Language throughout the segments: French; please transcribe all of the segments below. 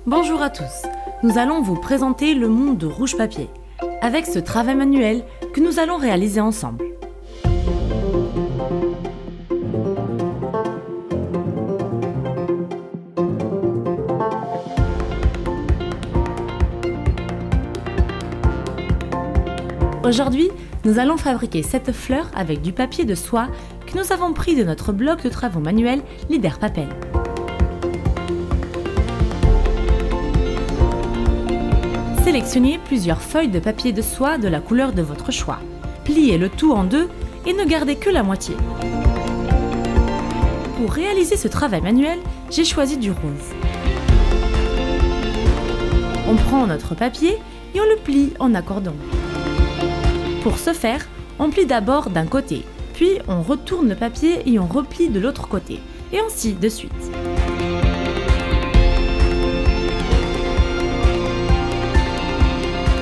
Bonjour à tous, nous allons vous présenter le monde de rouge papier, avec ce travail manuel que nous allons réaliser ensemble. Aujourd'hui, nous allons fabriquer cette fleur avec du papier de soie que nous avons pris de notre bloc de travaux manuels Leader Papel. Sélectionnez plusieurs feuilles de papier de soie de la couleur de votre choix. Pliez le tout en deux et ne gardez que la moitié. Pour réaliser ce travail manuel, j'ai choisi du rose. On prend notre papier et on le plie en accordant. Pour ce faire, on plie d'abord d'un côté, puis on retourne le papier et on replie de l'autre côté, et ainsi de suite.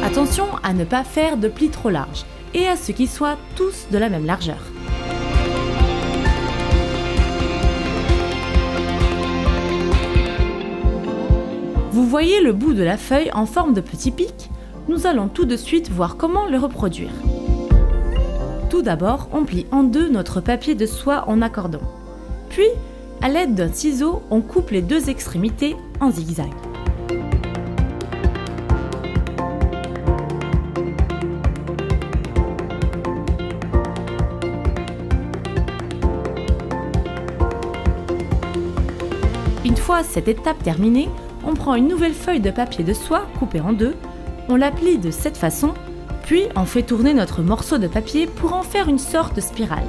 Attention à ne pas faire de plis trop larges et à ce qu'ils soient tous de la même largeur. Vous voyez le bout de la feuille en forme de petit pic? Nous allons tout de suite voir comment le reproduire. Tout d'abord, on plie en deux notre papier de soie en accordant. Puis, à l'aide d'un ciseau, on coupe les deux extrémités en zigzag. Une fois cette étape terminée, on prend une nouvelle feuille de papier de soie coupée en deux, on la plie de cette façon, puis on fait tourner notre morceau de papier pour en faire une sorte de spirale.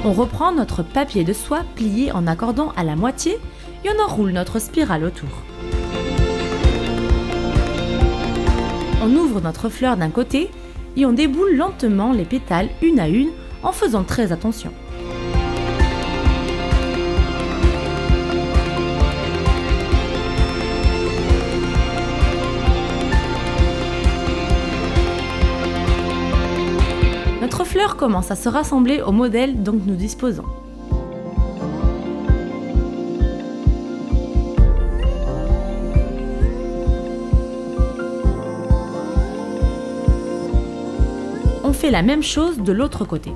On reprend notre papier de soie plié en accordant à la moitié et on enroule notre spirale autour. On ouvre notre fleur d'un côté et on déboule lentement les pétales une à une en faisant très attention. Notre fleur commence à se rassembler au modèle dont nous disposons. On fait la même chose de l'autre côté.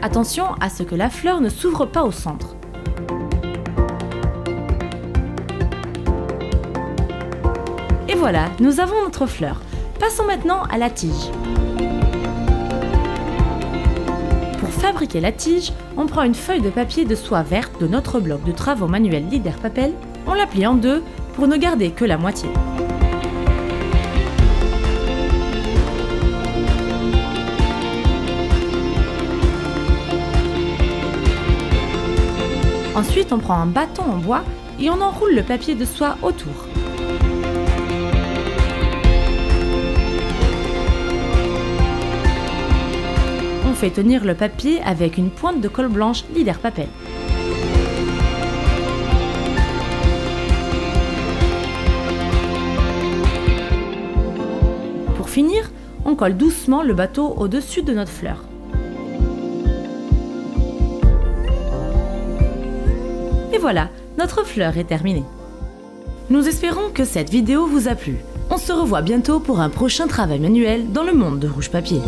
Attention à ce que la fleur ne s'ouvre pas au centre. Et voilà, nous avons notre fleur. Passons maintenant à la tige. Pour fabriquer la tige, on prend une feuille de papier de soie verte de notre bloc de travaux manuels Leader Papel, on la plie en deux pour ne garder que la moitié. Ensuite, on prend un bâton en bois et on enroule le papier de soie autour. On fait tenir le papier avec une pointe de colle blanche Leader Papel. Pour finir, on colle doucement le bateau au-dessus de notre fleur. Et voilà, notre fleur est terminée. Nous espérons que cette vidéo vous a plu. On se revoit bientôt pour un prochain travail manuel dans le monde de rouge papier.